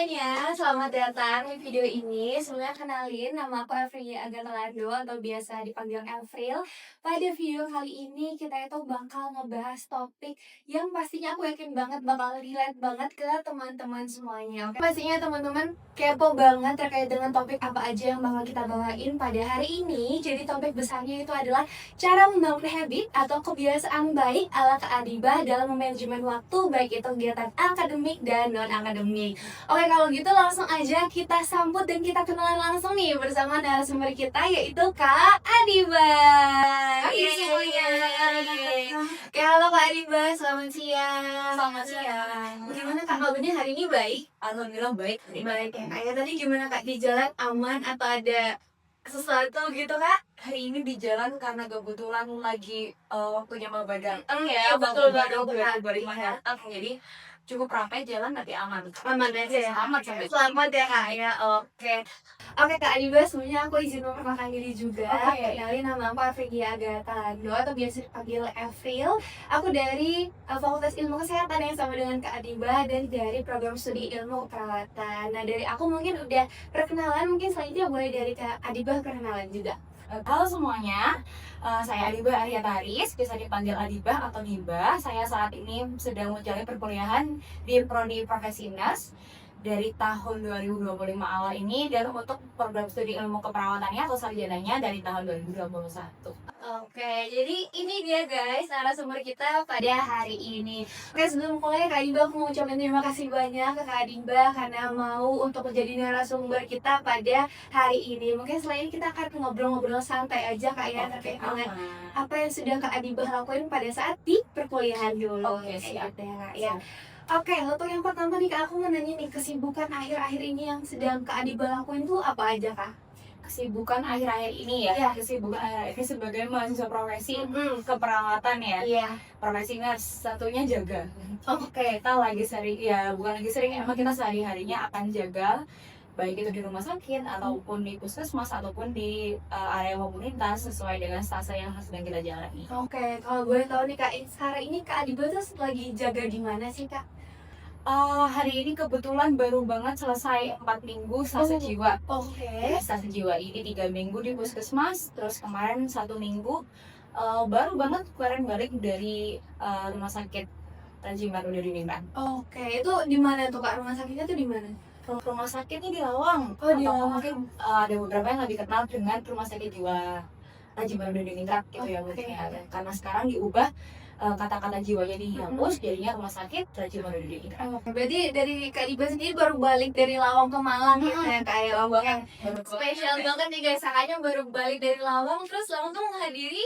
semuanya, selamat datang di video ini. Sebelumnya kenalin, nama aku Avril Aganalando atau biasa dipanggil Avril. Pada video kali ini kita itu bakal ngebahas topik yang pastinya aku yakin banget bakal relate banget ke teman-teman semuanya. Oke? Pastinya teman-teman kepo banget terkait dengan topik apa aja yang bakal kita bawain pada hari ini. Jadi topik besarnya itu adalah cara membangun habit atau kebiasaan baik ala Kak Adibah dalam manajemen waktu, baik itu kegiatan akademik dan non-akademik. Oke, kalau gitu langsung aja kita sambut dan kita kenalan langsung nih bersama narasumber kita yaitu Kak Adibah. Hai Yeay. semuanya. Oke, halo Kak Adibah, selamat siang. Selamat siang. Gimana Kak, kabarnya hari ini baik? Alhamdulillah baik. Baik ya Kak. Ya, tadi gimana Kak, di jalan aman atau ada sesuatu gitu Kak? Hari ini di jalan karena kebetulan lagi waktunya mau badang. Ya, betul banget Kak. Kak. Jadi cukup ramai jalan tapi aman. Aman aja ya. Selamat sampai. Selamat ya Kak ya. Oke Kak Adibah, sebelumnya aku izin memperkenalkan diri juga. Oke. Kenalin, nama aku Afrigia Agatando atau biasa dipanggil Avril. Aku dari Fakultas Ilmu Kesehatan yang sama dengan Kak Adibah dan dari program studi ilmu keperawatan. Nah, dari aku mungkin udah perkenalan, mungkin selanjutnya boleh dari Kak Adibah perkenalan juga. Halo semuanya, saya Adibah Arya Taris, bisa dipanggil Adibah atau Niba. Saya saat ini sedang menjalani perkuliahan di Prodi Profesi Nurse dari tahun 2025 awal ini, dan untuk program studi ilmu keperawatannya atau sarjananya dari tahun 2021. Oke, jadi ini dia guys narasumber kita pada hari ini. Oke, sebelum mulai Kak Adibah, aku mau ucapin terima kasih banyak ke Kak Adibah karena mau untuk menjadi narasumber kita pada hari ini. Mungkin setelah ini kita akan ngobrol-ngobrol santai aja Kak ya, terkait dengan apa yang sudah Kak Adibah lakuin pada saat di perkuliahan dulu. Oke, siap. Gitu ya Kak ya. Oke, untuk yang pertama nih Kak, aku mau nanya nih, kesibukan akhir-akhir ini yang sedang Kak Adibah lakuin tuh apa aja Kak? Kesibukan akhir-akhir ini ya, Iya. kesibukan akhir-akhir ini sebagai mahasiswa profesi Mm-mm. keperawatan ya, Iya. profesi nurse, satunya jaga. Oke. Kita lagi sering, ya bukan lagi sering, emang kita sehari-harinya akan jaga, baik itu di rumah sakit ataupun di puskesmas ataupun di area komunitas sesuai dengan stase yang sedang kita jalani. Oke, kalau boleh tahu nih Kak, sekarang ini Kak Adibah tuh lagi jaga di mana sih Kak? Hari ini kebetulan baru banget selesai 4 minggu stase Oh. jiwa. Oke. Stase jiwa ini 3 minggu di puskesmas, terus kemarin 1 minggu baru banget kemarin balik dari rumah sakit Raji Marudari Mimban. Oke, itu di mana tuh Kak? Rumah sakitnya tuh di mana? Rumah sakitnya di Lawang. Oh, di Atau Lawang. mungkin ada beberapa yang lebih kenal dengan rumah sakit jiwa Raji Marudari Mimban gitu ya Oke. mungkin ya. Karena sekarang diubah kata-kata jiwanya dihapus, jadinya rumah sakit Raji Marudari Mimban. Oke, berarti dari Kak Adibah sendiri baru balik dari Lawang ke Malang gitu ya Kak ya? Oh, bahkan spesial banget nih guys, kakaknya baru balik dari Lawang terus langsung menghadiri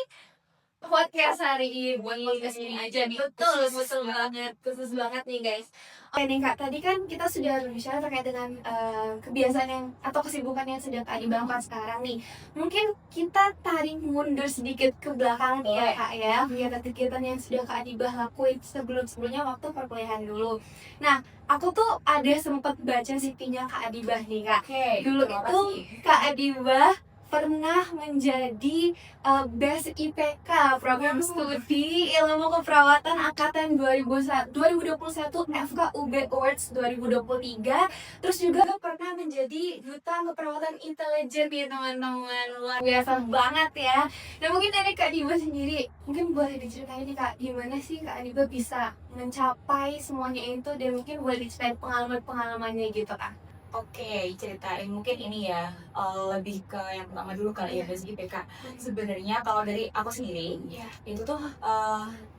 podcast hari ini. Buat podcast ini aja nih. Betul banget, khusus banget nih guys. Oke nih Kak, tadi kan kita sudah berbicara terkait dengan kebiasaan yang atau kesibukan yang sedang Kak Adibah lakukan sekarang nih. Mungkin kita tarik mundur sedikit ke belakang nih ya Boleh. Kak ya, kegiatan-kegiatan yang sudah Kak Adibah lakuin sebelumnya waktu perkuliahan dulu. Nah, aku tuh ada sempat baca CV-nya Kak Adibah nih Kak. Oke, Dulu terima itu kasih. Kak Adibah pernah menjadi Best IPK program studi ilmu keperawatan angkatan 2021 FKUB Awards 2023. Terus juga pernah menjadi duta keperawatan intelijen nih teman-teman, luar biasa banget ya. Nah, mungkin dari Kak Adibah sendiri mungkin boleh diceritain nih Kak, gimana sih Kak Adibah bisa mencapai semuanya itu, dan mungkin boleh diceritain pengalaman-pengalamannya gitu Kak. Oke, ceritain mungkin ini ya, lebih ke yang pertama dulu kali ya, basic IPK. Sebenarnya kalau dari aku sendiri, Iya. itu tuh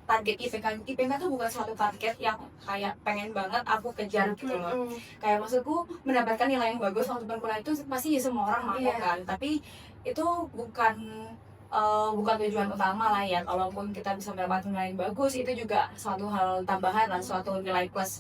target IPK tuh bukan suatu target yang kayak pengen banget aku kejar gitu loh. Kayak maksudku mendapatkan nilai yang bagus waktu perkuliahan itu pasti semua orang mau Iya. kan, tapi itu bukan tujuan utama lah ya. Kalaupun kita bisa mendapatkan nilai yang bagus, itu juga suatu hal tambahan lah, suatu nilai plus.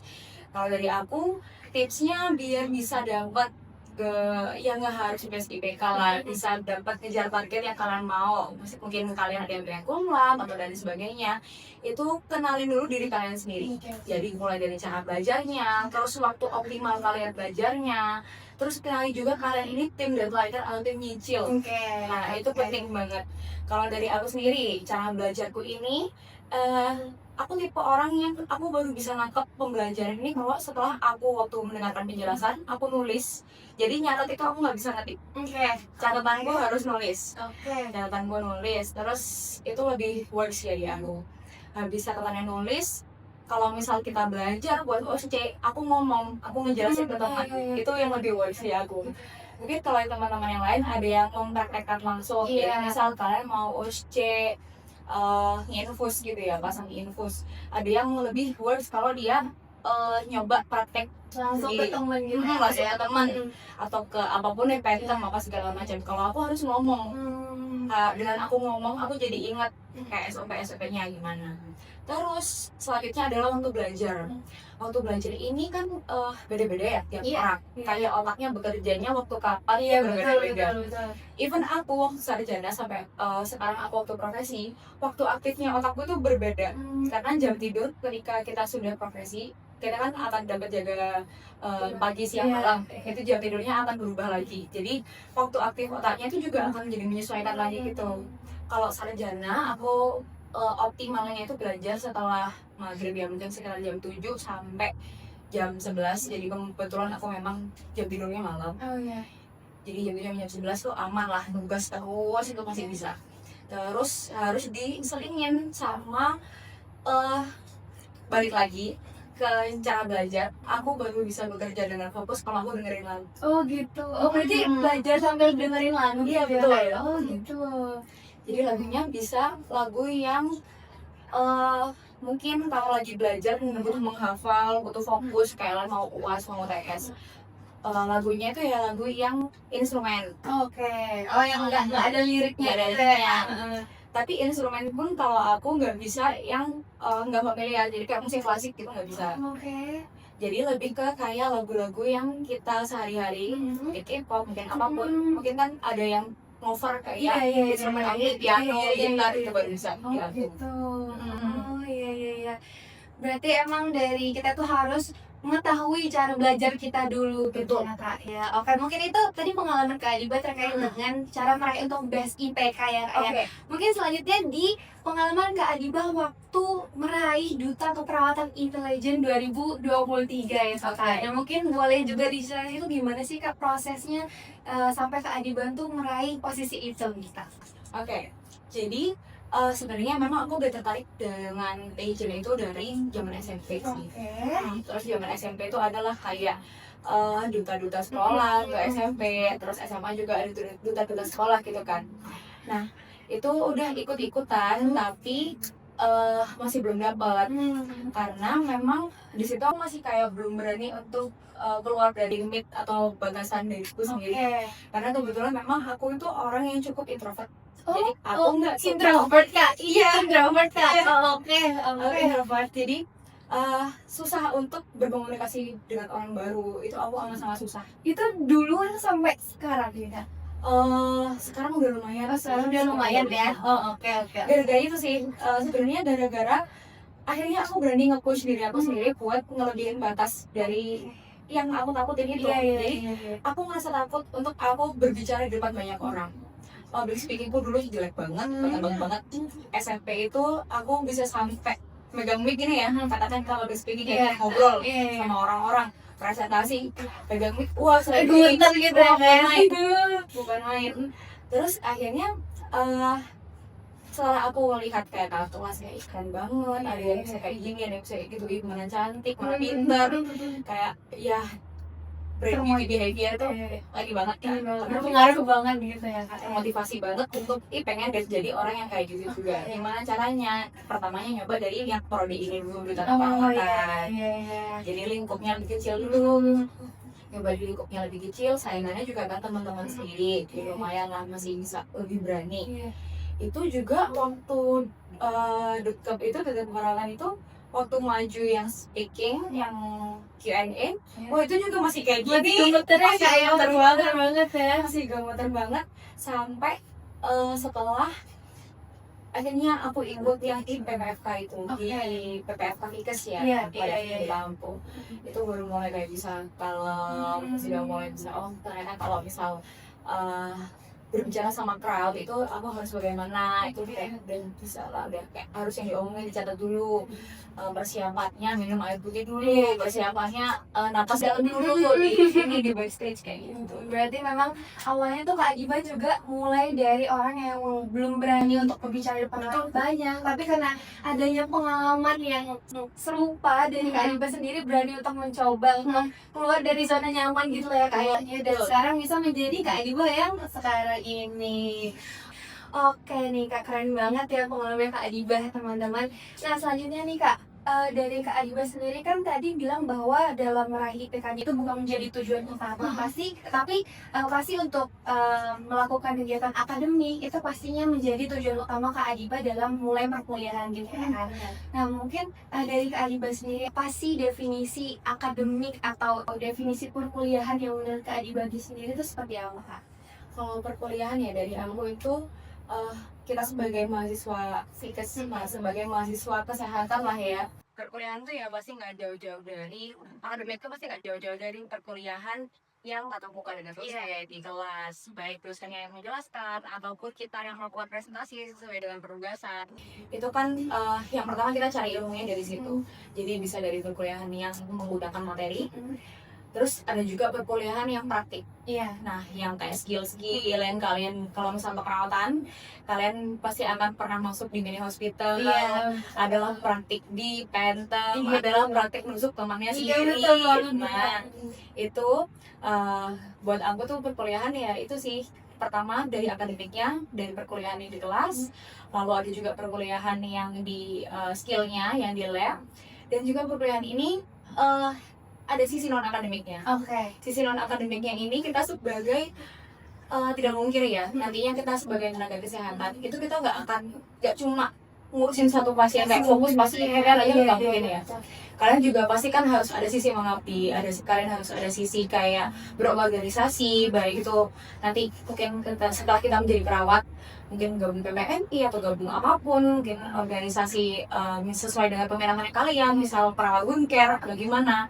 Kalau dari aku, tipsnya biar bisa dapat ke yang nggak harus best IPK lah, bisa dapat ngejar target yang kalian mau. Mungkin kalian ada yang pengen kumlam atau dan sebagainya, itu kenalin dulu diri kalian sendiri. Jadi mulai dari cara belajarnya, terus waktu optimal kalian belajarnya, terus kenali juga kalian ini tim deadliner atau tim nyicil. Oke. Nah, itu penting banget. Kalau dari aku sendiri, cara belajarku ini Aku tipe orang yang aku baru bisa nangkep pembelajaran ini kalau setelah aku waktu mendengarkan penjelasan aku nulis. Jadi nyatet itu aku nggak bisa ngetik. Oke. Catatan gue harus nulis. Oke. Catatan gue nulis. Terus itu lebih works ya di aku. Habis catatannya nulis, kalau misal kita belajar buat OSC, aku ngomong, aku ngejelasin ke teman, itu yang lebih works di aku. Mungkin kalau teman-teman yang lain ada yang mempraktekkan langsung, Iya. jadi misal kalian mau OSC infus gitu ya, pasang infus. Ada yang lebih works kalau dia nyoba praktek Langsung di- ke temen gitu. langsung ke teman Mm. atau ke apapun ya, pattern apa segala macam. Kalau aku harus ngomong, dengan aku ngomong aku jadi ingat kayak SOP-nya gimana. Terus selanjutnya adalah waktu belajar. Waktu belajar ini kan beda-beda ya tiap Iya. orang. Kayak otaknya bekerjanya waktu kapan Iya, itu betul, berbeda-beda. betul. Even aku waktu sarjana sampai sekarang aku waktu profesi, waktu aktifnya otakku tuh berbeda. Karena jam tidur ketika kita sudah profesi, kita kan akan dapat jaga pagi siang Iya. malam. Itu jam tidurnya akan berubah lagi. Jadi waktu aktif otaknya itu juga akan jadi menyesuaikan lagi gitu. Kalau sarjana aku optimalnya itu belajar setelah maghrib ya, mungkin sekitar jam 7 sampai jam 11. Jadi kebetulan aku memang jam tidurnya malam. Oh iya. Jadi jam 11 tuh aman lah, tugas terus itu masih bisa. Terus harus diselingin sama balik lagi ke cara belajar. Aku baru bisa bekerja dengan fokus kalau aku dengerin lagu. Oh gitu. Oh berarti belajar sambil dengerin lagu Iya, gitu ya, betul. Kak? Oh gitu. Jadi lagunya bisa lagu yang mungkin kalau lagi belajar butuh menghafal, butuh fokus kayak mau UAS, mau UTS. Lagunya itu ya lagu yang instrumen. Oke. Oh yang nggak ada liriknya. Nggak ada gitu liriknya. ya? Tapi instrumen pun kalau aku nggak bisa yang nggak familiar, jadi kayak musik klasik gitu nggak bisa. Oke. Jadi lebih ke kayak lagu-lagu yang kita sehari-hari, mungkin K-pop, mungkin apapun, mungkin kan ada yang cover kayak instrumen akustik, piano, gitar, itu baru bisa. Oh Ya. gitu. Oh iya. Berarti emang dari kita tuh harus mengetahui cara belajar kita dulu gitu Betul. ya Kak ya. Oke, mungkin itu tadi pengalaman Kak Adiba terkait dengan cara meraih untuk best IPK ya Kak ya. Oke. Mungkin selanjutnya di pengalaman Kak Adiba waktu meraih Duta Keperawatan Intelijen 2023 ya Kak. Oke. Nah mungkin boleh juga diceritain itu gimana sih Kak prosesnya sampai Kak Adiba tuh meraih posisi itu gitu. Oke. Jadi sebenarnya memang aku udah tertarik dengan Asian itu dari zaman SMP sih. Terus zaman SMP itu adalah kayak duta-duta sekolah ke SMP, terus SMA juga ada duta-duta sekolah gitu kan. Nah itu udah ikut-ikutan tapi masih belum dapat karena memang di situ aku masih kayak belum berani untuk keluar dari limit atau batasan diriku sendiri. Karena kebetulan memang aku itu orang yang cukup introvert. Jadi aku nggak suka introvert Kak. Iya, introvert Kak. Oh, oke. aku introvert. Jadi susah untuk berkomunikasi dengan orang baru. Itu aku amat susah. Itu dulu sampai sekarang ya. Sekarang udah lumayan. Sekarang udah lumayan ya. Oh, oke. Gara-gara itu sih sebenarnya gara-gara akhirnya aku berani nge-push diri aku sendiri buat ngelebihin batas dari yang aku takutin itu. Jadi aku ngerasa takut untuk aku berbicara di depan banyak orang. Public speakingku dulu jelek banget, banget. SMP itu aku bisa sampai megang mic gini ya, katakan kalau public speaking kayak ngobrol sama orang-orang, presentasi, pegang mic, wah sering Gemeter gitu ya, bukan main. Terus akhirnya setelah aku melihat kayak kakak kelas kayak keren banget, ada yang bisa kayak gini, ada yang bisa kayak gitu, mana cantik, mana pintar, kayak ya brand behavior tuh lagi banget kan, berpengaruh banget gitu ya Kak. motivasi banget untuk pengen jadi orang yang kayak gitu juga. Gimana caranya? Pertamanya nyoba dari yang prodi ini dulu di tanah perawatan. Jadi lingkupnya lebih kecil dulu. Nyoba di lingkupnya lebih kecil, saingannya juga kan teman-teman sendiri. Jadi lumayan lah masih bisa lebih berani. Itu juga waktu dekat itu dekat perawatan itu waktu maju yang speaking, yang Q&A, wah itu juga masih kayak gini, Gemeternya masih kayak gemeter banget ya. masih gemeter banget sampai setelah akhirnya aku ikut yang di PPFK itu, di PPFK Fikes ya, di Lampung. Itu baru mulai kayak bisa kalau sudah mulai bisa, oh ternyata kalau misal berbicara sama crowd itu aku harus bagaimana, itu kayak udah bisa lah, udah kayak harus yang diomongin dicatat dulu. Persiapannya minum air putih dulu, persiapannya napas dalam dulu di backstage kayak gitu. Berarti memang awalnya tuh Kak Adiba juga mulai dari orang yang belum berani untuk berbicara di depan orang banyak, tapi karena adanya pengalaman yang serupa dari Kak Adiba sendiri berani untuk mencoba untuk keluar dari zona nyaman gitu lah ya kayaknya, dan Betul. sekarang bisa menjadi Kak Adiba yang sekarang ini. Oke nih Kak, keren banget ya pengalaman Kak Adiba teman-teman. Nah selanjutnya nih Kak, dari Kak Adiba sendiri kan tadi bilang bahwa dalam meraih IPK itu bukan menjadi tujuan utama pasti, tapi pasti untuk melakukan kegiatan akademik itu pastinya menjadi tujuan utama Kak Adiba dalam mulai perkuliahan gitu kan. Nah mungkin dari Kak Adiba sendiri apa sih definisi akademik atau definisi perkuliahan yang menurut Kak Adiba sendiri itu seperti apa Kak? Kalau perkuliahan ya dari aku itu kita sebagai mahasiswa sebagai mahasiswa kesehatan lah ya, perkuliahan tuh ya pasti nggak jauh-jauh dari akademik, itu pasti nggak jauh-jauh dari perkuliahan yang tatap muka dengan dosen di kelas, baik dosennya yang menjelaskan ataupun kita yang melakukan presentasi sesuai dengan penugasan. Itu kan yang pertama kita cari ilmunya dari situ, jadi bisa dari perkuliahan yang menggunakan materi. Terus ada juga perkuliahan yang praktik. Iya. Nah, yang kayak skill yang kalian kalau misalnya perawatan, kalian pasti akan pernah masuk di mini hospital. Iya. Adalah praktik di Phantom, Iya. adalah praktik nusuk temannya Iya, sendiri. betul banget. Nah, itu buat aku tuh perkuliahan ya itu sih. Pertama dari akademiknya, dari perkuliahan yang di kelas, lalu ada juga perkuliahan yang di skillnya, yang di lab, dan juga perkuliahan ini ada sisi non akademiknya. Oke. Sisi non akademiknya ini kita sebagai tidak mungkin ya, nantinya kita sebagai tenaga kesehatan itu kita nggak cuma ngurusin satu pasien kayak fokus pasien aja nggak mungkin ya. Kalian juga pasti kan harus ada sisi mengabdi, kalian harus ada sisi kayak berorganisasi, baik itu nanti mungkin setelah kita menjadi perawat mungkin gabung PPNI atau gabung apapun, mungkin organisasi sesuai dengan peminatan kalian, misal perawat wound care atau gimana.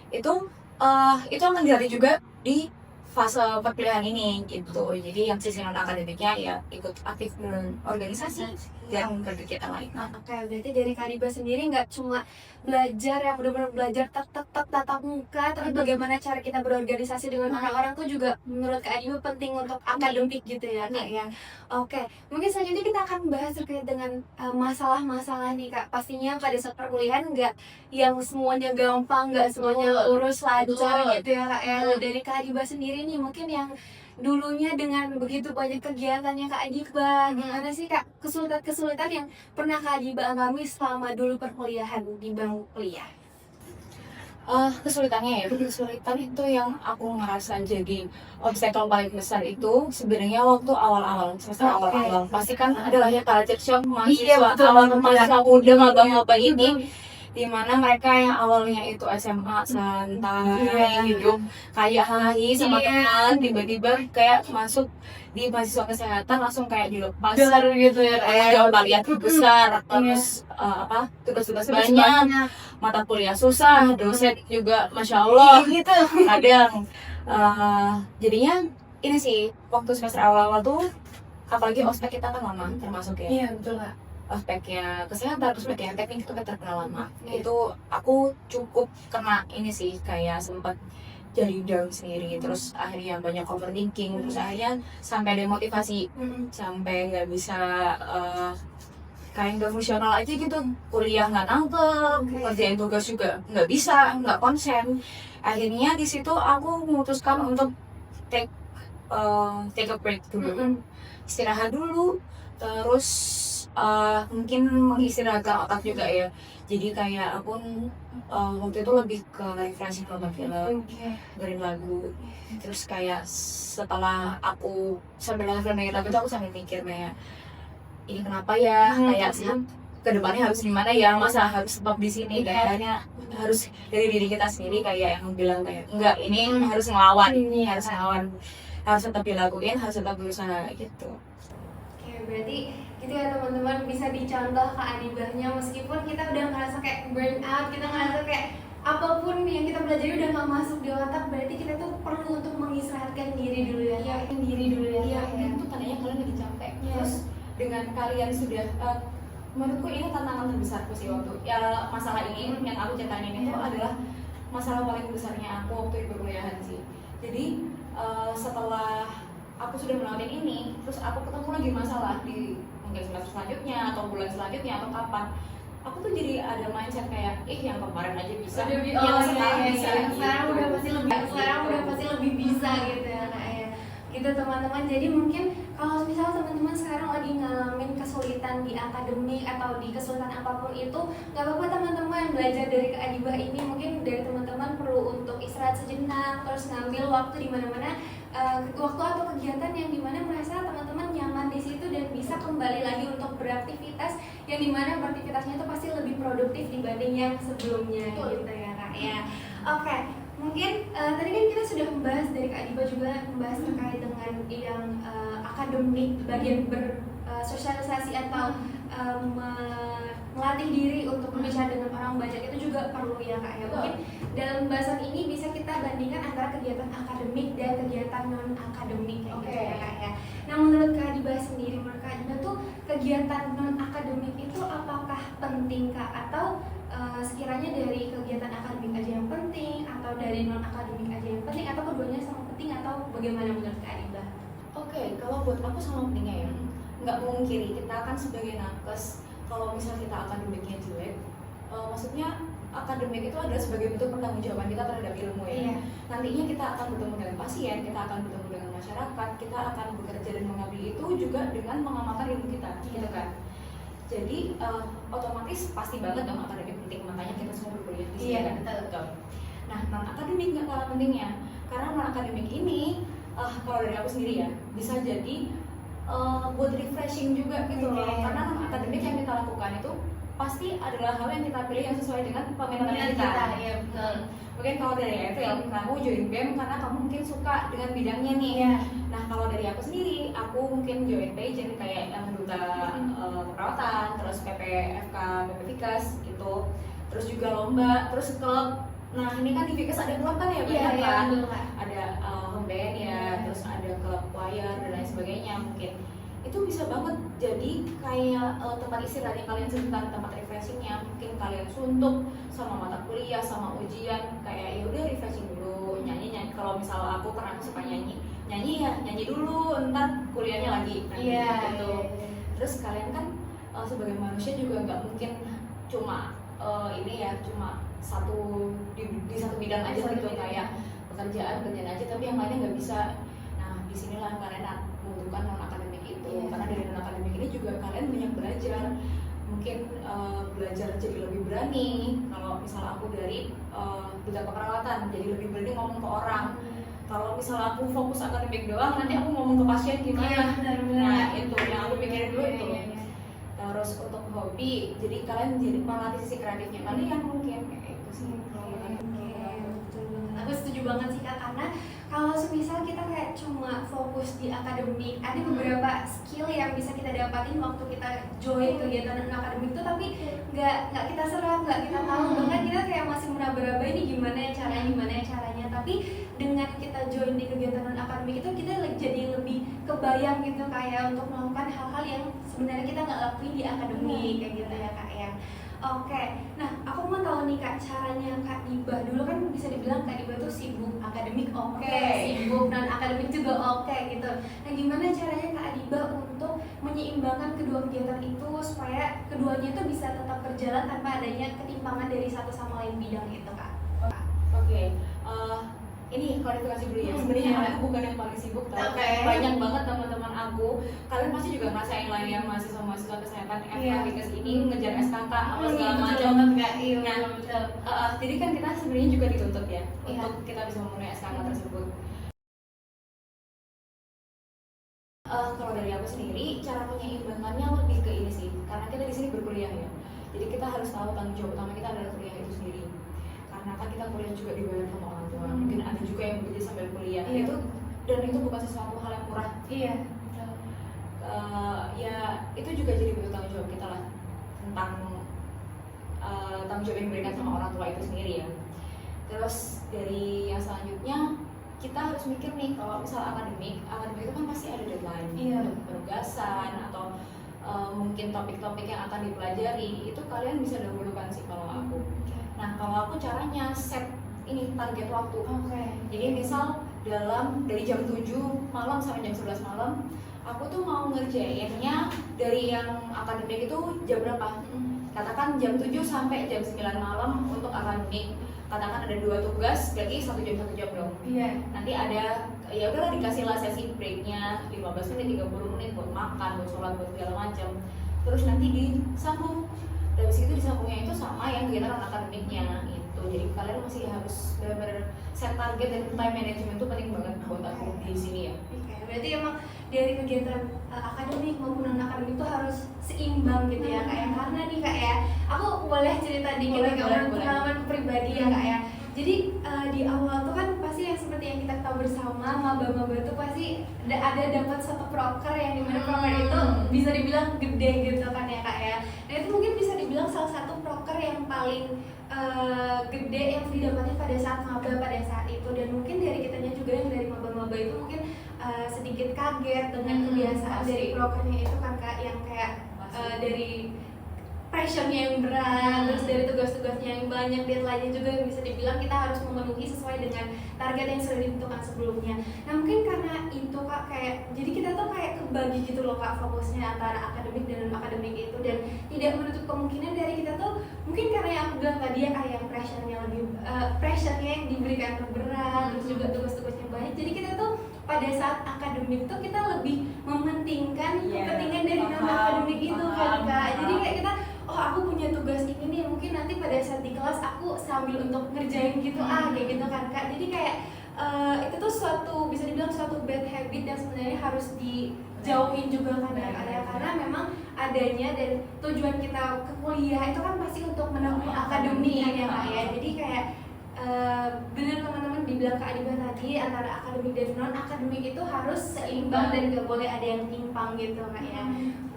Itu akan dilihat juga di fase perkuliahan ini gitu. Jadi yang sisi non akademiknya ya ikut aktif berorganisasi dan berkegiatan lain. Oke, berarti dari Kak Adiba sendiri nggak cuma belajar yang benar-benar belajar tatap muka, tapi bagaimana cara kita berorganisasi dengan orang-orang tuh juga menurut Kak Adiba penting untuk akademik gitu ya Kak ya. Oke, mungkin selanjutnya kita akan bahas terkait dengan masalah-masalah nih Kak. Pastinya pada saat perkuliahan nggak yang semuanya gampang, nggak semuanya urus lancar gitu ya Kak ya. Dari Kak Adiba sendiri nih mungkin yang dulunya dengan begitu banyak kegiatannya Kak Adiba, gimana sih Kak kesulitan-kesulitan yang pernah Kak Adiba alami selama dulu perkuliahan di bangku kuliah? Kesulitan itu yang aku ngerasa jadi obstacle paling besar itu sebenarnya waktu awal-awal semester awal-awal pasti kan adalah ya culture shock mahasiswa muda maba-maba ini, dimana mereka yang awalnya itu SMA santai hidup kayak hahi sama teman, tiba-tiba kayak masuk di mahasiswa kesehatan langsung kayak dilepas gitu ya jauh lihat besar, terus tugas-tugas banyak, mata kuliah susah, dosen juga masya Allah gitu kadang jadinya ini sih waktu semester awal-awal tuh, apalagi ospek kita kan lama termasuk ya. Iya betul Kak. Ospeknya kesehatan, terus bagian teknik itu kan terkenal lama. Itu aku cukup kena ini sih, kayak sempat jadi down sendiri, terus akhirnya banyak overthinking, terus akhirnya sampai demotivasi, sampai nggak bisa kayak nggak fungsional aja gitu, kuliah nggak nangkep, kerjain tugas juga nggak bisa, nggak konsen. Akhirnya di situ aku memutuskan untuk take a break dulu, istirahat dulu, terus mungkin mengistirahatkan otak juga ya. Jadi kayak aku waktu itu lebih ke refreshing, nonton film, dengerin lagu. Terus kayak setelah aku sambil dengerin lagu itu aku sambil mikir kayak ini kenapa ya, kayak kedepannya harus gimana ya, masa harus tetap di sini, kayaknya harus dari diri kita sendiri kayak yang bilang kayak enggak, ini harus ngelawan, harus tetap dilakuin, harus tetap berusaha gitu. Oke, berarti gitu ya teman-teman, bisa dicontoh ke Adibahnya meskipun kita udah ngerasa kayak burn out, kita ngerasa kayak apapun yang kita pelajari udah gak masuk di otak, berarti kita tuh perlu untuk mengistirahatkan diri dulu ya, diri dulu ya, itu dengan kalian sudah menurutku ini tantangan terbesarku sih waktu ya masalah ini yang aku ceritain ini tuh adalah masalah paling besarnya aku waktu di perkuliahan sih. Jadi setelah aku sudah melewati ini, terus aku ketemu lagi masalah di mungkin semester selanjutnya atau bulan selanjutnya atau kapan, aku tuh jadi ada mindset kayak yang kemarin aja bisa, yang sekarang bisa, sekarang gitu. udah pasti lebih, sekarang Gitu. udah pasti lebih bisa gitu ya Kak ya. Gitu teman-teman. Jadi mungkin kalau misal teman-teman sekarang lagi ngalamin kesulitan di akademik atau di kesulitan apapun itu, nggak apa-apa teman-teman, belajar dari Kak Adibah ini. Mungkin dari teman-teman perlu untuk istirahat sejenak, terus ngambil waktu di mana-mana, waktu atau kegiatan yang dimana merasa teman-teman nyaman di situ dan bisa kembali lagi untuk beraktivitas yang dimana beraktivitasnya itu pasti lebih produktif dibanding yang sebelumnya gitu ya Kak ya. Oke, mungkin tadi kan kita sudah membahas dari Kak Adibah juga membahas terkait dengan yang akademik, bagian bersosialisasi atau melatih diri untuk berbicara dengan orang banyak itu juga perlu ya Kak ya. Mungkin dalam bahasan ini bisa kita bandingkan antara kegiatan akademik dan kegiatan non akademik gitu ya Kak ya. Nah menurut Kak Adibah sendiri, menurut Kak Adibah tuh kegiatan non akademik itu apakah penting Kak, atau sekiranya dari kegiatan akademik aja yang penting atau dari non akademik aja yang penting, atau keduanya sama penting, atau bagaimana menurut Kak Adibah? Oke, kalau buat aku sama pentingnya ya, nggak memungkiri kita akan sebagai nakes kalau misalnya kita akademiknya jelek, maksudnya akademik itu adalah sebagai bentuk pertanggungjawaban kita terhadap ilmu ya. Iya. Nantinya kita akan bertemu dengan pasien, kita akan bertemu dengan masyarakat, kita akan bekerja dan mengabdi itu juga dengan mengamalkan ilmu kita, gitu kan. Jadi otomatis pasti banget dong akademik penting, makanya kita semua berkuliah di sini. Iya, kan? Betul. Nah, non akademik nggak kalah pentingnya, karena non akademik ini kalau dari aku sendiri ya bisa jadi buat refreshing juga gitu loh. Karena non akademik yang kita lakukan itu pasti adalah hal yang kita pilih yang sesuai dengan peminatan kita. Iya betul. Mungkin kalau dari April, kamu join BEM karena kamu mungkin suka dengan bidangnya nih. Iya. Nah kalau dari aku sendiri, aku mungkin join pageant kayak yang duta keperawatan, terus PPFK, PPVKes gitu, terus juga lomba, terus klub. Nah ini kan di Vikas ada klub kan ya, banyak kan? Ada home band ya, terus ada klub choir dan lain sebagainya. Mungkin itu bisa banget jadi kayak tempat istirahatnya kalian sebentar, tempat refreshingnya. Mungkin kalian suntuk sama mata kuliah, sama ujian, kayak ya udah refreshing dulu, nyanyi. Kalau misal aku karena aku suka nyanyi ya nyanyi dulu, ntar kuliahnya lagi nanti gitu. Terus kalian kan sebagai manusia juga nggak mungkin cuma ini ya cuma satu di satu bidang aja gitu, kayak pekerjaan aja tapi yang lainnya nggak bisa. Nah disinilah kalian membutuhkan non akademik itu, karena dari non akademik ini juga kalian banyak belajar, mungkin belajar jadi lebih berani. Kalau misal aku dari duta keperawatan jadi lebih berani ngomong ke orang. Kalau misal aku fokus akademik doang, nanti aku ngomong ke pasien gimana? Nah itu yang aku pikirin dulu itu. Terus untuk hobi, jadi kalian jadi melatih sisi kreatifnya kalian mungkin kayak itu sih. Aku setuju banget sih Kak, karena kalau semisal kita kayak cuma fokus di akademik, ada beberapa skill yang bisa kita dapatin waktu kita join kegiatan non akademik itu, tapi nggak kita serap, nggak kita tahu, bahkan kita kayak masih meraba-raba ini gimana caranya. Tapi dengan kita join di kegiatan non akademik itu kita jadi lebih kebayang gitu kayak untuk melakukan hal-hal yang sebenarnya kita nggak lakuin di akademik kayak gitu ya Kak ya. Oke, nah aku mau tahu nih Kak, caranya Kak Dibah dulu kan bisa dibilang Kak Dibah tuh sibuk akademik sibuk non akademik juga gitu. Nah gimana caranya Kak Dibah untuk menyeimbangkan kedua kegiatan itu supaya keduanya itu bisa tetap berjalan tanpa adanya ketimpangan dari satu sama lain bidang itu Kak? Oke. Ini klarifikasi dulu ya. Sebenarnya aku bukan yang paling sibuk, tapi banyak banget teman-teman aku. Kalian pasti juga ngerasain lah ya, mahasiswa kesehatan FK ini ngejar SKK apa segala macam. Nah, jadi kan kita sebenarnya juga dituntut ya untuk kita bisa memenuhi SKK tersebut. Kalau dari aku sendiri, cara menyeimbangkannya lebih ke ini sih, karena kita di sini berkuliah ya. Jadi kita harus tahu tanggung jawab utama kita adalah kuliah itu sendiri. Karena kan kita kuliah juga dibayar sama orang tua, mungkin ada juga yang bekerja sambil kuliah itu, dan itu bukan sesuatu hal yang murah. Ya itu juga jadi bentuk tanggung jawab kita lah tentang tanggung jawab yang diberikan sama orang tua itu sendiri ya. Terus dari yang selanjutnya kita harus mikir nih, kalau misal akademik itu kan pasti ada deadline untuk penugasan atau mungkin topik-topik yang akan dipelajari itu kalian bisa dahulukan sih kalau aku. Nah kalau aku caranya set ini target waktu. Jadi misal dari jam 7 malam sampai jam 11 malam aku tuh mau ngerjainnya dari yang akademik itu jam berapa? Katakan jam 7 sampai jam 9 malam untuk akademik. Katakan ada 2 tugas, berarti 1 jam dong. Nanti ada, ya udahlah dikasih lah sesi breaknya 15 menit, 30 menit buat makan, buat sholat, buat segala macam. Terus nanti disambung. Dari situ disambungnya itu sama yang kegiatan akademiknya itu. Jadi kalian masih harus benar-benar set target dan time management itu penting banget buat aku di sini ya. Berarti emang dari kegiatan akademik maupun non akademik itu harus seimbang gitu ya kayak. Karena nih Kak ya, aku boleh cerita dikit ya pengalaman pribadi ya Kak ya. Jadi di awal tuh kan pasti yang seperti yang kita tahu bersama, maba-maba itu pasti ada dapat satu proker yang dimana proker itu bisa dibilang gede gitu kan ya Kak ya. Nah itu mungkin bisa dibilang salah satu proker yang paling gede yang didapatnya pada saat maba pada saat itu. Dan mungkin dari kitanya juga yang dari maba-maba itu mungkin sedikit kaget dengan kebiasaan dari prokernya itu kan Kak, yang kayak dari pressure-nya yang berat, terus dari tugas-tugasnya yang banyak, deadline-nya juga yang bisa dibilang kita harus memenuhi sesuai dengan target yang sudah ditentukan sebelumnya. Nah mungkin karena itu Kak, kayak jadi kita tuh kayak kebagi gitu loh Kak fokusnya antara akademik dan non akademik itu, dan tidak menutup kemungkinan dari kita tuh mungkin karena yang aku bilang tadi ya kayak pressure-nya lebih pressure-nya yang diberikan berat, terus juga tugas-tugasnya banyak, jadi kita tuh pada saat akademik tuh kita lebih mementingkan kepentingan dari non akademik itu kan Kak. Jadi kayak kita aku punya tugas ini nih, mungkin nanti pada saat di kelas aku sambil untuk ngerjain gitu kayak gitu kan Kak. Jadi kayak itu tuh suatu bisa dibilang suatu bad habit yang sebenarnya harus dijauhin juga kan ya, karena memang adanya dan tujuan kita ke kuliah itu kan pasti untuk menempuh akademik ya Kak ya. Jadi kayak benar teman-teman dibilang Kak Adiba tadi, antara akademik dan non akademik itu harus seimbang dan gak boleh ada yang timpang gitu Kak ya.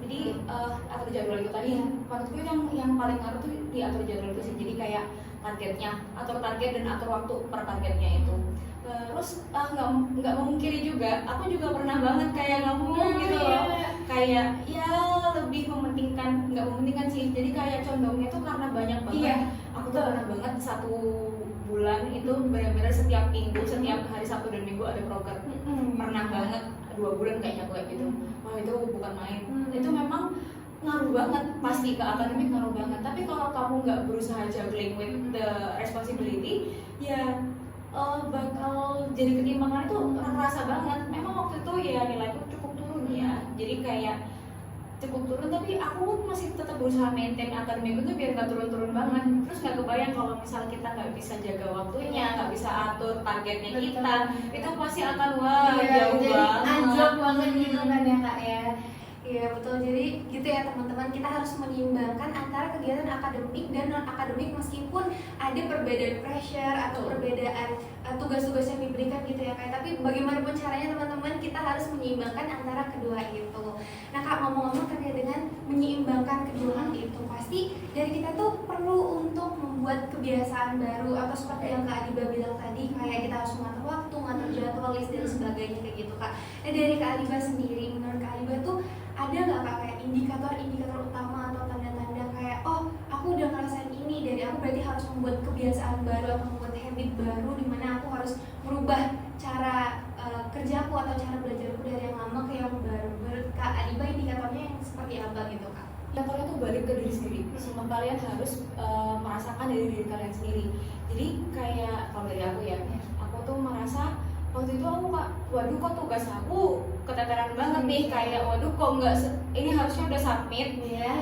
Jadi atur jadwal itu tadi ya, menurutku yang paling ngaruh tuh di atur jadwal itu sih. Jadi kayak targetnya, atur target dan atur waktu per targetnya itu. Terus nggak memungkiri juga, aku juga pernah banget kayak ngomong gitu loh, kayak ya lebih mementingkan, nggak mementingkan sih. Jadi kayak condongnya tuh karena banyak banget. Aku tuh pernah banget 1 bulan itu benar-benar setiap minggu, setiap hari Sabtu dan Minggu ada proker. Pernah banget 2 bulan kayaknya kayak gitu. Wah itu bukan main. Itu memang ngaruh banget, pasti ke akademik ngaruh banget. Tapi kalau kamu nggak berusaha juggling with the responsibility, ya bakal jadi ketimpangan itu terasa banget. Memang waktu itu ya nilaiku cukup turun ya. Jadi kayak cukup turun, tapi aku pun masih tetap berusaha maintain akademik itu biar nggak turun-turun banget. Terus nggak kebayang kalau misal kita nggak bisa jaga waktunya, nggak bisa atur targetnya kita, itu pasti akan jauh banget, anjlok banget gitu kan ya Kak ya. Iya betul, jadi gitu ya teman-teman, kita harus menyeimbangkan antara kegiatan akademik dan non akademik meskipun ada perbedaan pressure atau perbedaan tugas-tugas yang diberikan gitu ya Kak. Tapi bagaimanapun caranya teman-teman, kita harus menyeimbangkan antara kedua itu. Nah Kak, ngomong-ngomong terkait dengan menyeimbangkan kedua hal itu, pasti dari kita tuh perlu untuk membuat kebiasaan baru, atau seperti yang Kak Adiba bilang tadi, kayak kita harus mengatur waktu, ngatur jadwal, list dan sebagainya kayak gitu Kak. Nah dari Kak Adiba sendiri, menurut Kak Adiba tuh ada nggak Kak kayak indikator-indikator utama atau tanda-tanda kayak aku udah ngerasain ini, dari aku berarti harus membuat kebiasaan baru atau membuat habit baru, dimana aku harus merubah cara kerjaku atau cara belajarku dari yang lama ke yang baru. Menurut Kak Adiba indikatornya yang seperti apa gitu Kak? Indikatornya tuh balik ke diri sendiri. Semua kalian harus merasakan dari diri kalian sendiri. Jadi kayak kalau dari aku ya, aku tuh merasa waktu itu aku waduh kok tugas aku keteteran banget nih, kayak waduh kok nggak ini harusnya udah submit,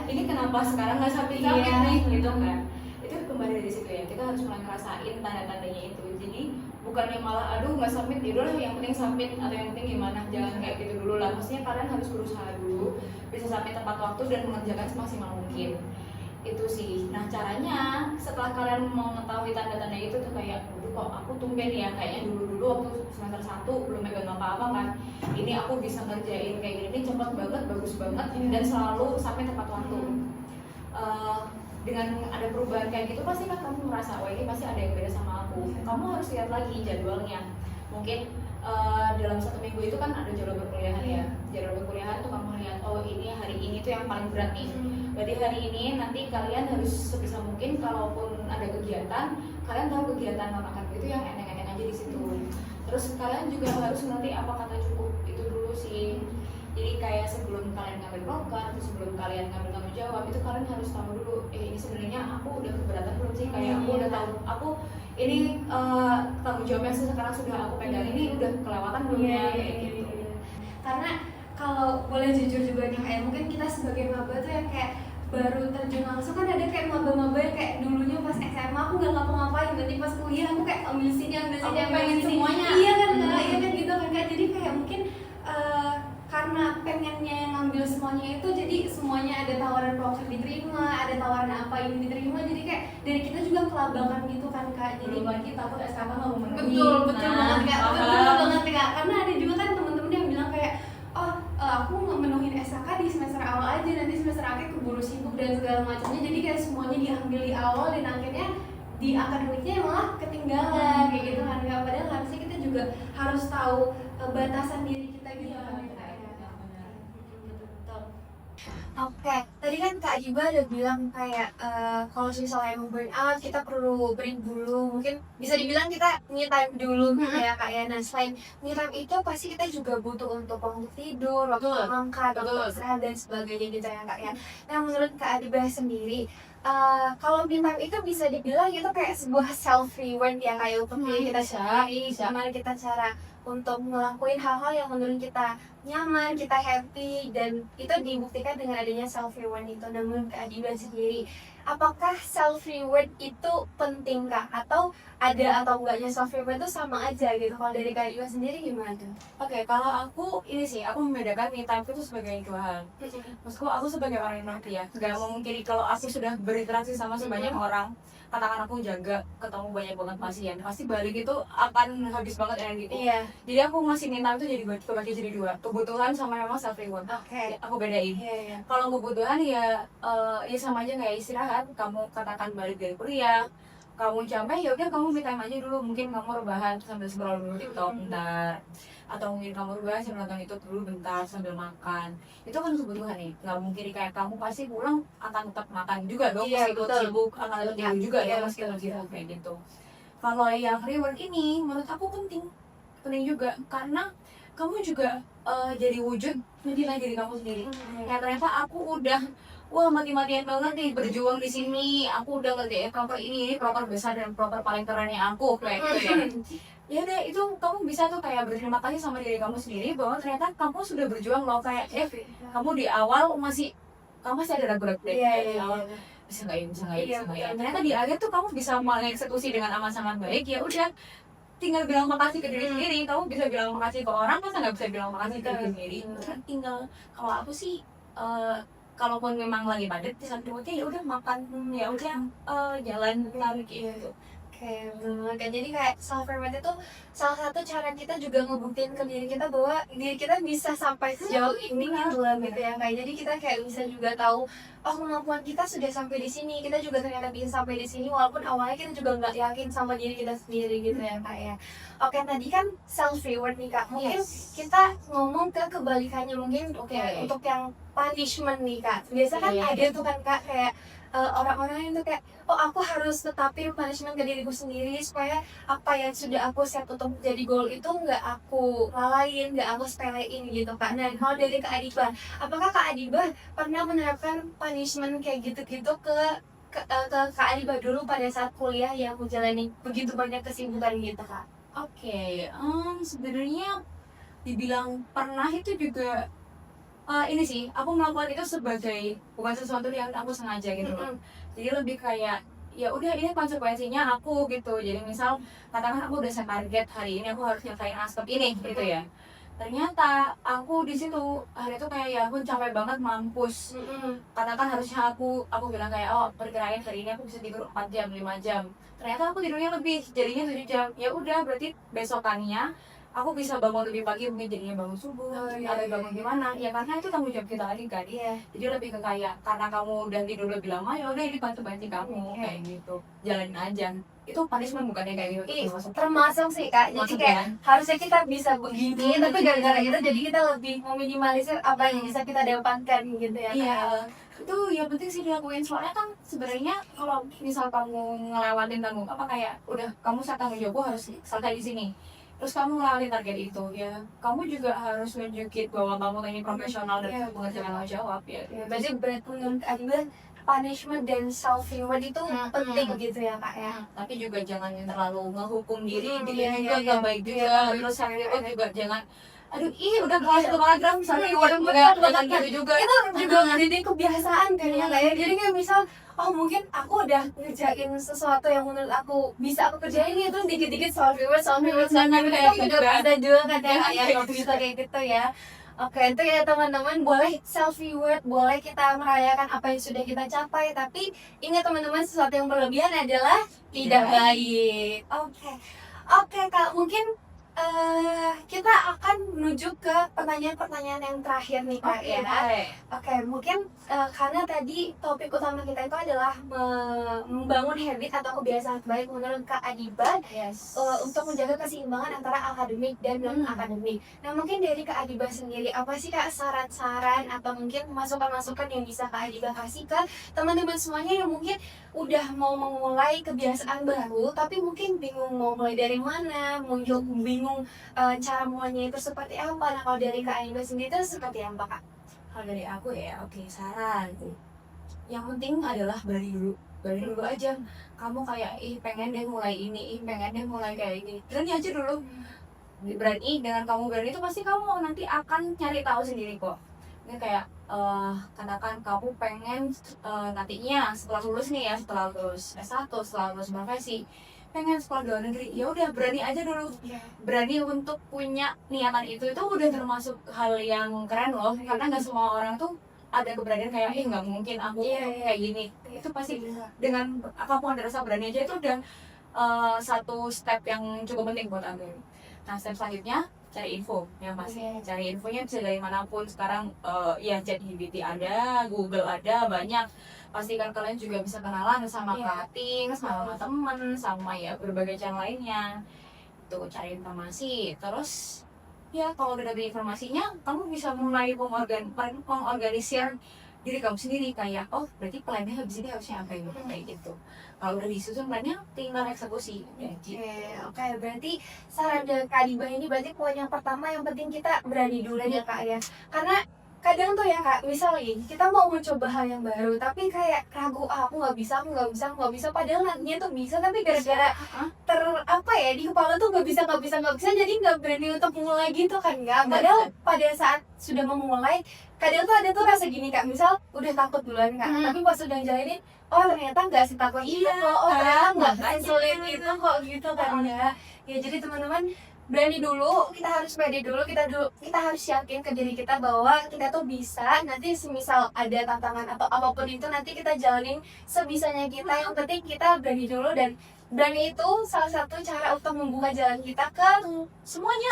ini kenapa sekarang nggak submit nih gitu kan. Itu kembali dari situ ya, kita harus mulai ngerasain tanda-tandanya itu. Jadi bukannya malah aduh nggak submit, yaudah yang penting submit atau yang penting gimana, jangan kayak gitu dulu lah. Maksudnya kalian harus berusaha dulu bisa submit tepat waktu dan mengerjakan semaksimal mungkin. Itu sih. Nah caranya setelah kalian mau mengetahui tanda-tanda itu tuh kayak waduh kok aku tumben ya, kayaknya dulu waktu semester 1 belum megang apa-apa kan, ini aku bisa ngerjain kayak gini cepat banget, bagus banget, dan selalu sampai tepat waktu. Dengan ada perubahan kayak gitu pasti kan kamu merasa wah ini pasti ada yang beda sama aku. Kamu harus lihat lagi jadwalnya. Mungkin dalam 1 minggu itu kan ada jadwal perkuliahan ya. Jadwal perkuliahan tuh kamu lihat ini hari ini tuh itu yang paling berat nih. Berarti hari ini nanti kalian harus sebisa mungkin kalaupun ada kegiatan, kalian tahu kegiatan makan itu yang enak-enak aja di situ. Terus kalian juga harus nanti apa kata cukup itu dulu sih. Jadi kayak sebelum kalian ngambil program, atau sebelum kalian ngambil tanggung jawab, itu kalian harus tahu dulu, ini sebenarnya aku udah keberatan belum sih? Kayak aku udah tahu, aku ini tanggung jawab yang sekarang sudah aku pegang ini udah kelewatan belum ya? Kayak gitu. Karena kalau boleh jujur juga nih, kayak mungkin kita sebagai maba tuh yang kayak baru terjun langsung, kan ada kayak maba-maba yang kayak dulunya pas SMA aku gak ngapa-ngapain, nanti pas kuliah aku kayak ambil sini pengen semuanya. Iya kan Kak, iya kan gitu kan Kak. Jadi kayak mungkin karena pengennya yang ngambil semuanya itu, jadi semuanya ada tawaran proker diterima, ada tawaran apa ini diterima, jadi kayak dari kita juga kelabakan gitu kan Kak. Jadi Jadi kita tuh SKP nggak memenuhi. betul banget Kak, paham. betul banget Kak. Karena ada juga kan temen-temen yang bilang kayak, oh aku memenuhin SKK di semester awal aja, nanti semester akhir keburu sibuk dan segala macamnya, jadi kayak semuanya diambil di awal dan akhirnya di akademiknya malah ketinggalan kayak gitu kan Kak. Padahal harusnya kita juga harus tahu batasan diri kita gitu kan Kak. Betul. Oke, tadi kan Kak Adiba udah bilang kayak kalau misalnya mau burn out kita perlu break dulu, mungkin bisa dibilang kita me time dulu gitu ya Kak ya. Nah selain me time itu pasti kita juga butuh untuk waktu tidur, waktu Betul. makan, waktu Betul. istirahat dan sebagainya gitu ya Kak ya. Nah menurut Kak Adiba sendiri, kalau me time itu bisa dibilang itu kayak sebuah self reward ya kayak untuk diri kita sendiri, gimana kita cara untuk ngelakuin hal-hal yang menurut kita nyaman, kita happy, dan itu dibuktikan dengan adanya self reward itu. Namun Kak Adiba sendiri, apakah self reward itu penting Kak? Atau ada atau enggaknya self reward itu sama aja gitu? Kalau dari Kak Adiba sendiri gimana tuh? Oke, kalau aku ini sih, aku membedakan me time itu sebagai dua hal. Maksudku, aku sebagai orang yang ngerti ya, gak memungkiri kalau aku sudah berinteraksi sama sebanyak orang, katakan aku jaga ketemu banyak banget pasien, pasti balik itu akan habis banget energiku. Iya. Jadi aku ngasih me time itu jadi kebagi jadi dua, kebutuhan sama memang self reward. Oke. Aku bedain. Iya. Kalau kebutuhan ya ya sama aja kayak istirahat. Kamu katakan balik dari kuliah, kamu capek ya udah kamu me time aja dulu. Mungkin kamu rebahan sambil scroll dulu TikTok bentar, atau mungkin kamu rebahan sambil nonton itu dulu bentar sambil makan. Itu kan kebutuhan nih. Nggak mungkin kayak kamu pasti pulang akan tetap makan juga dong. Iya, Meskipun betul. sibuk akan tetap tidur juga Iya, ya meskipun sibuk kayak gitu. Kalau yang reward ini menurut aku penting juga karena kamu juga jadi wujud menilai diri kamu sendiri. Ya ternyata aku udah mati-matian banget nih berjuang di sini. Aku udah ngerjain proper ini proper besar dan proper paling kerennya aku kayak gitu ya. Ya udah itu kamu bisa tuh kayak berterima kasih sama diri kamu sendiri bahwa ternyata kamu sudah berjuang loh kayak kamu di awal kamu masih ada ragu-ragu deh di awal bisa nggak ya ternyata di akhir tuh kamu bisa mengeksekusi dengan aman sangat baik. Ya udah tinggal bilang makasih ke diri sendiri. Kamu bisa bilang makasih ke orang, masa nggak bisa bilang makasih ke diri sendiri? Tinggal kalau aku sih kalaupun memang lagi padat di saat ya udah makan, ya udah jalan tarik gitu. Oke, betul banget kan. Jadi kayak self reward itu salah satu cara kita juga ngebuktiin ke diri kita bahwa diri kita bisa sampai sejauh ini gitu lah gitu ya. Kayak jadi kita kayak bisa juga tahu, oh kemampuan kita sudah sampai di sini, kita juga ternyata bisa sampai di sini walaupun awalnya kita juga nggak yakin sama diri kita sendiri gitu ya Kak ya. Oke, tadi kan self reward nih Kak. Mungkin kita ngomong ke kebalikannya, mungkin untuk yang punishment nih Kak. Biasa kan ada tuh kan Kak kayak orang-orang itu kayak, oh aku harus tetapin punishment ke diriku sendiri supaya apa yang sudah aku set untuk jadi goal itu nggak aku lalain, nggak aku sepelein gitu Kak. Nah kalau dari Kak Adiba, apakah Kak Adiba pernah menerapkan punishment kayak gitu-gitu ke Kak Adiba dulu pada saat kuliah yang menjalani begitu banyak kesibukan gitu Kak? Oke, sebenarnya dibilang pernah itu juga ini sih, aku melakukan itu sebagai bukan sesuatu yang aku sengaja gitu loh. Jadi lebih kayak ya udah ini konsekuensinya aku gitu. Jadi misal katakan aku udah set target hari ini aku harus nyelesain aspek ini gitu ya. Ternyata aku di situ hari itu kayak ya aku capek banget mampus. Katakan harusnya aku bilang kayak oh perkirain hari ini aku bisa tidur 4 jam 5 jam. Ternyata aku tidurnya lebih jadinya 7 jam. Ya udah berarti besokannya aku bisa bangun lebih pagi, mungkin jadinya bangun subuh atau bangun gimana ya, karena itu tanggung jawab kita lagi kan. Jadi lebih ke kayak karena kamu udah tidur lebih lama, ya udah ini bantu kamu kayak gitu, jalanin aja. Itu punishment bukannya kayak gitu. Termasuk sih Kak, jadi Masuk kayak kan? harusnya kita bisa begini, tapi gara-gara itu jadi kita lebih meminimalisir apa yang bisa kita dapatkan gitu ya Kak. Iya, itu yang penting sih dilakuin, soalnya kan sebenarnya kalau misal kamu ngelewatin tanggung apa kayak udah kamu set tanggung jawab harus selesai di sini, terus kamu ngelewatin target itu, ya kamu juga harus nunjukin bahwa kamu ini profesional dan mengerjakan tanggung jawab ya. Berarti menurut Adiba punishment dan self reward itu penting gitu ya Kak ya. Tapi juga jangan terlalu ngehukum diri, Iya, juga iya, nggak baik juga. Terus self reward juga jangan, aduh udah kelas 1 paragraf self reward Betul, jangan gitu juga. Itu juga jadi kebiasaan kan ya Kak ya. Jadi kayak misal oh mungkin aku udah ngerjain sesuatu yang menurut aku bisa aku kerjain, itu dikit-dikit self reward kayak gitu bisa juga kan ya Kak ya, kalau bisa kayak gitu ya. Oke, itu ya teman-teman, boleh self reward, boleh kita merayakan apa yang sudah kita capai, tapi ingat teman-teman, sesuatu yang berlebihan adalah tidak baik. Oke Kak, mungkin kita akan menuju ke pertanyaan-pertanyaan yang terakhir nih Kak ya. Oke, mungkin karena tadi topik utama kita itu adalah membangun habit atau kebiasaan baik menurut Kak Adiba untuk menjaga keseimbangan antara akademik dan non akademik. Nah mungkin dari Kak Adiba sendiri, apa sih Kak saran-saran atau mungkin masukan-masukan yang bisa Kak Adiba kasih ke teman-teman semuanya yang mungkin udah mau memulai kebiasaan baru tapi mungkin bingung mau mulai dari mana, mungkin bingung cara mulainya itu seperti apa. Nah kalau dari Kak Adiba sendiri itu seperti apa Kak? Kalau dari aku ya, saran yang penting adalah berani dulu aja. Kamu kayak pengen deh mulai ini, pengen deh mulai kayak gini, berani aja dulu. Berani, dengan kamu berani itu pasti kamu nanti akan cari tahu sendiri kok. Ini kayak katakan kamu pengen nantinya setelah lulus nih ya, setelah lulus S1, setelah lulus profesi, pengen sekolah di luar negeri, ya udah berani aja dulu. Berani untuk punya niatan itu udah termasuk hal yang keren loh, karena nggak semua orang tuh ada keberanian kayak nggak mungkin aku kayak gini. Itu pasti dengan kamu ada rasa berani aja, itu udah satu step yang cukup penting buat aku. Nah step selanjutnya cari info yang pasti. Cari infonya bisa dari manapun sekarang, ya ChatGPT ada, Google ada, banyak. Pastikan kalian juga bisa kenalan sama cutting, sama temen, sama ya berbagai channel lainnya. Tuh cari informasi, terus ya kalau udah dapet informasinya, kamu bisa mulai mengorganisir diri kamu sendiri, kayak berarti plannya habis ini harusnya apa ya, kayak gitu. Kalau udah disusun plannya, tinggal eksekusi. Oke, berarti saran dari Kak Adiba ini berarti poin yang pertama, yang penting kita berani dulu ya Kak ya. Karena kadang tuh ya Kak, misalnya kita mau mencoba hal yang baru tapi kayak ragu, aku nggak bisa, padahal nantinya tuh bisa, tapi gara-gara di kepala tuh nggak bisa, jadi nggak berani untuk mulai gitu kan nggak. Padahal pada saat sudah memulai, kadang tuh ada tuh rasa gini Kak, misal udah takut duluan Kak, tapi pas udah jalanin, ternyata nggak setakut itu kok, ternyata nggak sesulit itu kok gitu kan ya. Ya jadi teman-teman, berani dulu, kita harus harus yakin ke diri kita bahwa kita tuh bisa. Nanti semisal ada tantangan atau apapun itu, nanti kita jalanin sebisanya kita. Yang penting kita berani dulu, dan berani itu salah satu cara untuk membuka jalan kita ke semuanya.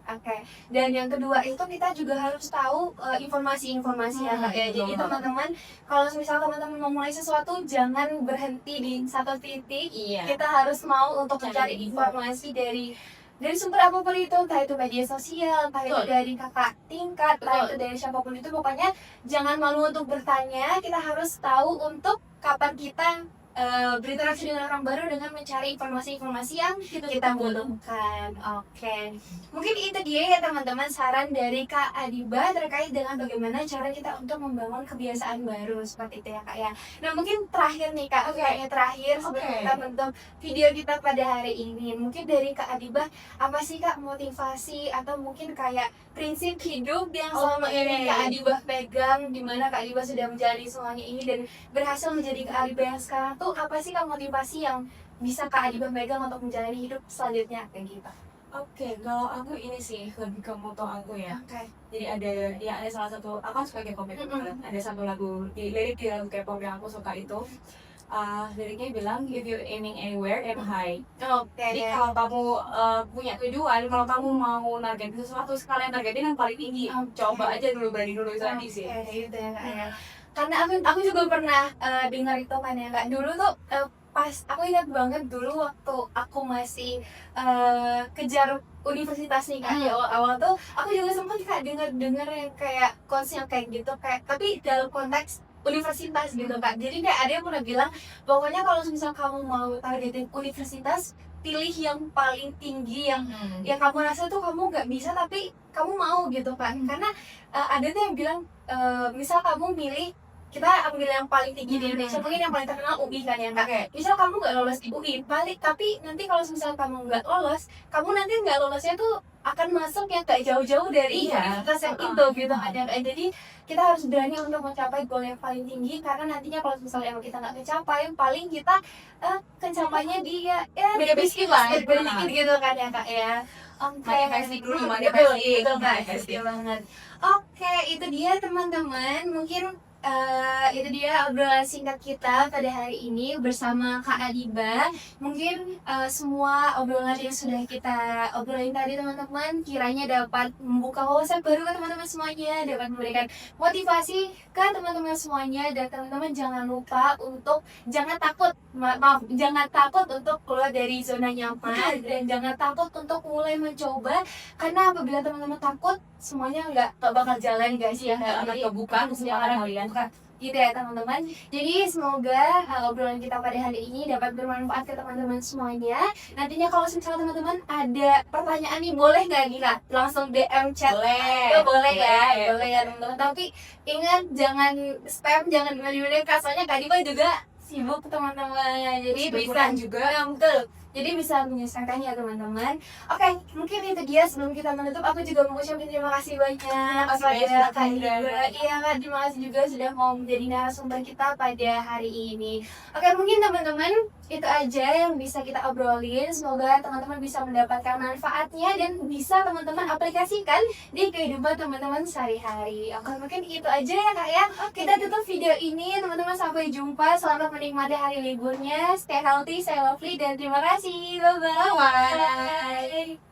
Oke. Dan yang kedua itu kita juga harus tahu informasi-informasi ya Kak ya. Jadi teman-teman, kalau misal teman-teman mau mulai sesuatu, jangan berhenti di satu titik. Kita harus mau untuk mencari informasi dari sumber apapun itu, entah itu media sosial, entah itu dari kakak tingkat, entah itu dari siapapun itu. Pokoknya jangan malu untuk bertanya. Kita harus tahu untuk kapan kita berinteraksi dengan orang baru dengan mencari informasi-informasi yang kita butuhkan. Oke. Mungkin itu dia ya teman-teman, saran dari Kak Adiba terkait dengan bagaimana cara kita untuk membangun kebiasaan baru seperti itu ya Kak ya. Nah mungkin terakhir nih Kak, terakhir sebelum kita menutup video kita pada hari ini, mungkin dari Kak Adiba, apa sih Kak motivasi atau mungkin kayak prinsip hidup yang selama ini Kak Adiba pegang, dimana Kak Adiba sudah menjalani semuanya ini dan berhasil menjadi Kak Adiba yang sekarang tuh, apa sih Kak motivasi yang bisa Kak Adiba pegang untuk menjalani hidup selanjutnya kayak gitu? Kalau aku ini sih lebih ke moto aku ya. Jadi ada salah satu, aku kan suka K-pop ya, ada satu lagu di lirik di lagu K-pop yang aku suka itu, liriknya bilang if you aiming anywhere aim high. Oke Jadi deh. kalau kamu punya tujuan, kalau kamu mau nargetin sesuatu, sekalian targetin yang paling tinggi. Oke. Coba aja dulu, berani dulu itu tadi sih. Oke, gitu ya Kak ya. Karena aku juga pernah dengar itu kan ya Kak. Dulu tuh pas aku ingat banget dulu waktu aku masih kejar universitas nih Kak. Di awal-awal tuh aku juga sempat Kak dengar yang kayak quotes yang kayak gitu kayak tapi dalam konteks universitas gitu Kak. Jadi kayak ada yang pernah bilang pokoknya kalau misal kamu mau targetin universitas pilih yang paling tinggi yang kamu rasa tuh kamu nggak bisa tapi kamu mau gitu kan karena ada tuh yang bilang misal kamu milih kita ambil yang paling tinggi di Indonesia mungkin yang paling terkenal UI kan ya kak. Misal kamu nggak lolos di UI balik tapi nanti kalau misal kamu nggak lolos kamu nanti nggak lolosnya tuh akan masuk yang gak jauh-jauh dari universitas yang itu gitu kan ya Kak. Jadi kita harus berani untuk mencapai goal yang paling tinggi karena nantinya kalau misalnya emang kita nggak kecapai paling kita kencapainya di ya Beda-beda lah. beda-beda gitu kan ya kak ya. Oke, Manifesting dulu, betul, manifesting. betul kak, Manifesting. betul banget. Oke, itu dia teman-teman. Mungkin itu dia obrolan singkat kita pada hari ini bersama Kak Adiba. Mungkin semua obrolan yang sudah kita obrolin tadi teman-teman kiranya dapat membuka wawasan baru ke teman-teman semuanya, dapat memberikan motivasi ke teman-teman semuanya dan teman-teman jangan lupa untuk jangan takut jangan takut untuk keluar dari zona nyaman dan jangan takut untuk mulai mencoba karena apabila teman-teman takut semuanya nggak bakal jalan guys ya Nggak akan kebuka kesempatan kalian. gitu ya teman-teman. Jadi semoga obrolan kita pada hari ini dapat bermanfaat ke teman-teman semuanya. Nantinya kalau misalnya teman-teman ada pertanyaan nih boleh nggak nih kak langsung DM chat. Boleh ya teman-teman. Tapi ingat jangan spam, jangan email kak soalnya Kak Diva juga sibuk teman-teman. Jadi bisa juga. betul. Jadi bisa menyelesaikan ya teman-teman. Oke, mungkin itu dia sebelum kita menutup aku juga mengucapkan terima kasih banyak kepada Kak Diba. Iya Kak, terima kasih juga sudah mau menjadi narasumber kita pada hari ini. Oke, mungkin teman-teman itu aja yang bisa kita obrolin. Semoga teman-teman bisa mendapatkan manfaatnya dan bisa teman-teman aplikasikan di kehidupan teman-teman sehari-hari. Oke, mungkin itu aja ya Kak ya. Kita tutup video ini teman-teman, sampai jumpa. Selamat menikmati hari liburnya. Stay healthy, stay lovely dan terima kasih. Bye-bye.